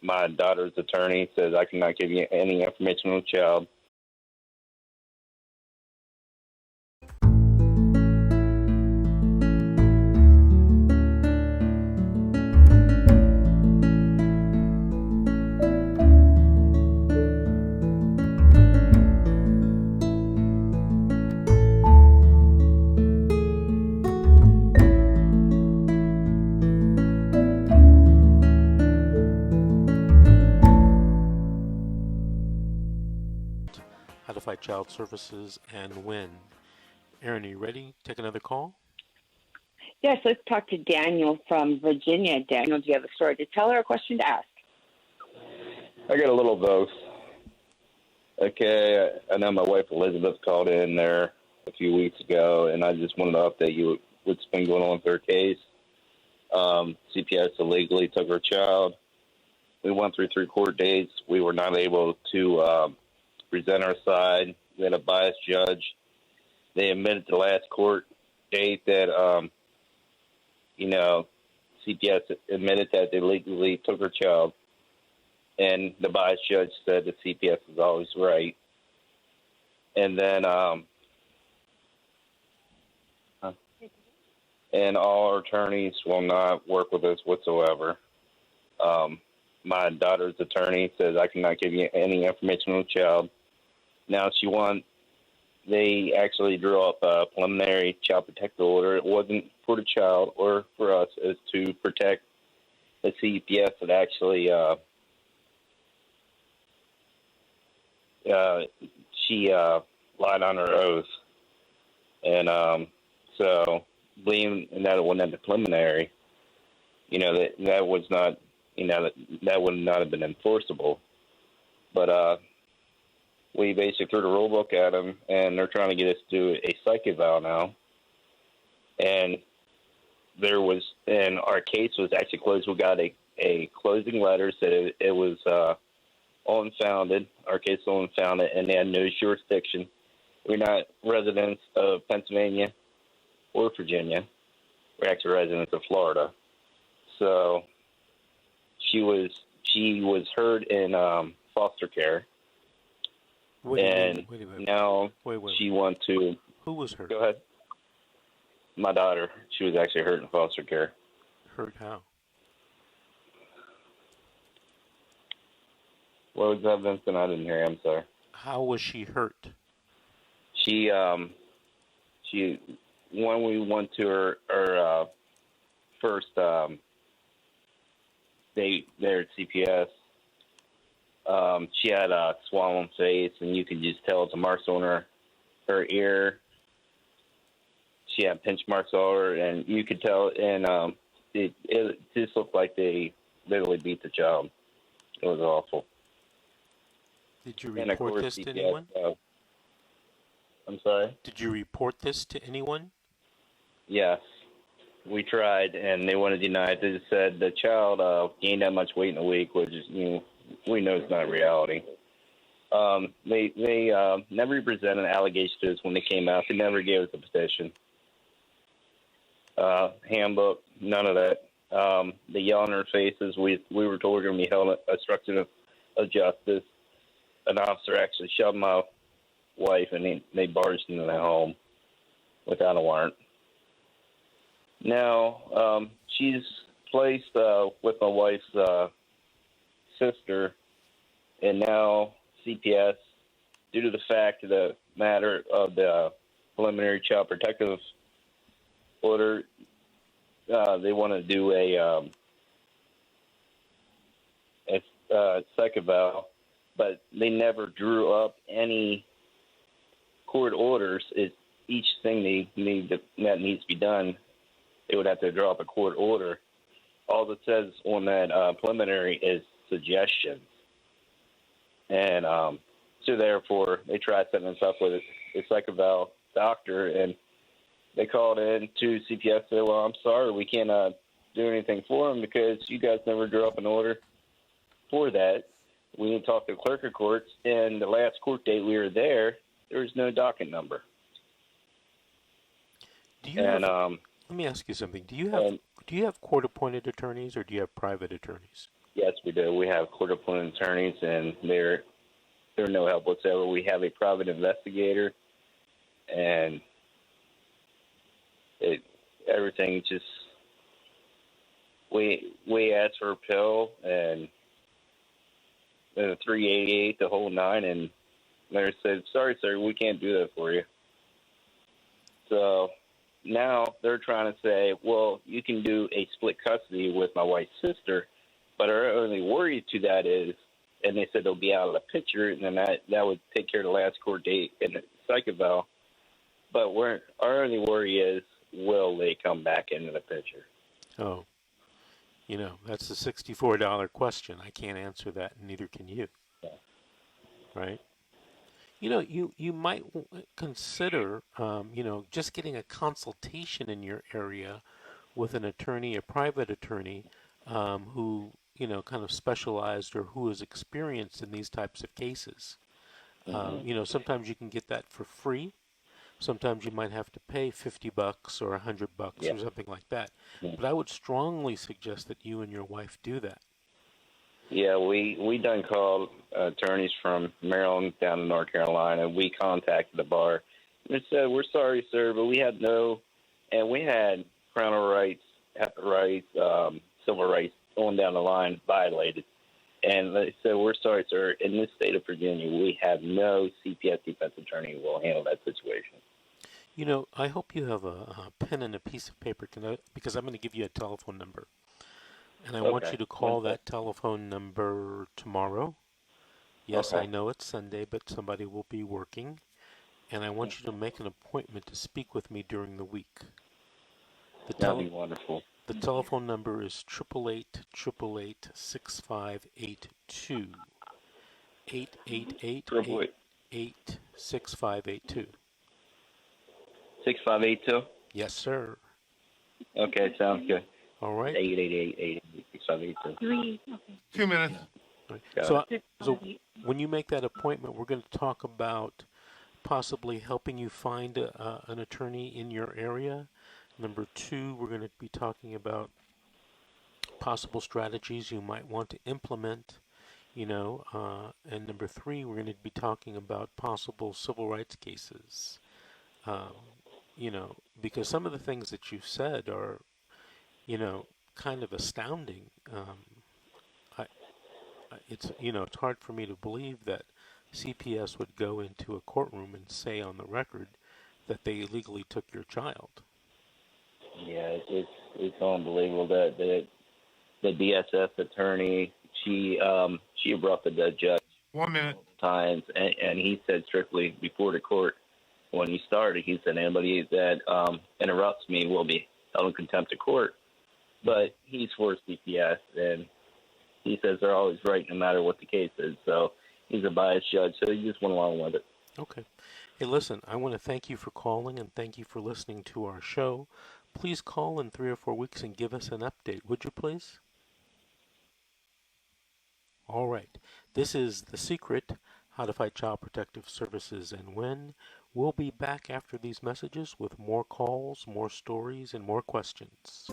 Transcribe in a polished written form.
My daughter's attorney says I cannot give you any information on the child. How to Fight Child Services and Win. Erin, are you ready? Take another call? Yes, let's talk to Daniel from Virginia. Daniel, do you have a story to tell or a question to ask? I got a little of both. Okay, I know my wife Elizabeth called in there a few weeks ago, and I just wanted to update you what's been going on with her case. CPS illegally took her child. We went through 3 court dates. We were not able to present our side. We had a biased judge. They admitted the last court date that, CPS admitted that they legally took her child. And the biased judge said that CPS is always right. And then, and all our attorneys will not work with us whatsoever. My daughter's attorney says I cannot give you any information on the child. Now, they actually drew up a preliminary child protective order. It wasn't for the child or for us. It was to protect the CPS that actually, she lied on her oath. And so, believing that it wasn't the preliminary, that was not, that would not have been enforceable. But we basically threw the rule book at them, and they're trying to get us to do a psych eval now. And our case was actually closed. We got a closing letter said it was unfounded. Our case was unfounded, and they had no jurisdiction. We're not residents of Pennsylvania or Virginia. We're actually residents of Florida. So she was heard in foster care. Now she wants to. Who was hurt? Go ahead. My daughter. She was actually hurt in foster care. Hurt how? What was that, Vincent? I didn't hear you. I'm sorry. How was she hurt? She when we went to her first date there at CPS, she had a swollen face, and you could just tell the marks on her ear. She had pinch marks all over, and you could tell, and it just looked like they literally beat the child. It was awful. Did you report this to anyone? I'm sorry? Did you report this to anyone? Yes. We tried, and they wanted to deny it. They just said the child gained that much weight in a week, which is, we know it's not reality. They never presented allegations to us when they came out. They never gave us a petition. Handbook, none of that. They yell in our faces. We were told we were going to be held obstruction of justice. An officer actually shoved my wife, and they barged into the home without a warrant. Now, she's placed with my wife's sister, and now CPS, due to the fact of the matter of the preliminary child protective order, they want to do a psych eval, but they never drew up any court orders. It's each thing that needs to be done, they would have to draw up a court order. All it says on that preliminary is suggestions. And so therefore, they tried setting us up with a psych eval doctor, and they called in to CPS and said, well, I'm sorry, we can't do anything for him because you guys never drew up an order for that. We need to talk to the clerk of courts, and the last court date we were there was no docket number. Let me ask you something. Do you have court-appointed attorneys, or do you have private attorneys? Yes, we do. We have court-appointed attorneys, and they're no help whatsoever. We have a private investigator, and everything just we asked for a pill and the 388, the whole nine, and they said, "Sorry, sir, we can't do that for you." So now they're trying to say, "Well, you can do a split custody with my wife's sister," but our only worry to that is, and they said they'll be out of the picture, and then that would take care of the last court date and the psych eval. But our only worry is, will they come back into the picture? Oh, that's a $64 question. I can't answer that, and neither can you. Yeah. Right? You might consider, just getting a consultation in your area with an attorney, a private attorney, who, kind of specialized or who is experienced in these types of cases. Sometimes you can get that for free. Sometimes you might have to pay $50 or $100 Yeah. or something like that. Yeah. But I would strongly suggest that you and your wife do that. Yeah, we done called attorneys from Maryland down to North Carolina. We contacted the bar and said, "We're sorry, sir, but we had parental rights, HEPA rights, civil rights going down the line violated." And they said, "We're sorry, sir. In this state of Virginia, we have no CPS defense attorney who will handle that situation." I hope you have a pen and a piece of paper because I'm going to give you a telephone number. And I want you to call that telephone number tomorrow. Yes, Okay. I know it's Sunday, but somebody will be working. And I want you to make an appointment to speak with me during the week. That'd be wonderful. The telephone number is 888-888-6582. 888-86582. 6582? Yes, sir. Okay, sounds good. All right. 888-888-6582. 2 minutes. Right. So when you make that appointment, we're going to talk about possibly helping you find an attorney in your area. Number 2, we're going to be talking about possible strategies you might want to implement, and number 3, we're going to be talking about possible civil rights cases, because some of the things that you've said are, kind of astounding. It's hard for me to believe that CPS would go into a courtroom and say on the record that they illegally took your child. Yeah, it's unbelievable that the DSS attorney, she brought the judge 1 minute. times, and he said strictly before the court when he started, he said anybody that interrupts me will be held in contempt of court. But he's for CPS, and he says they're always right no matter what the case is. So he's a biased judge, so he just went along with it. Okay. Hey, listen, I want to thank you for calling and thank you for listening to our show. Please call in 3 or 4 weeks and give us an update, would you please? All right. This is The Secret, How to Fight Child Protective Services and Win. We'll be back after these messages with more calls, more stories, and more questions.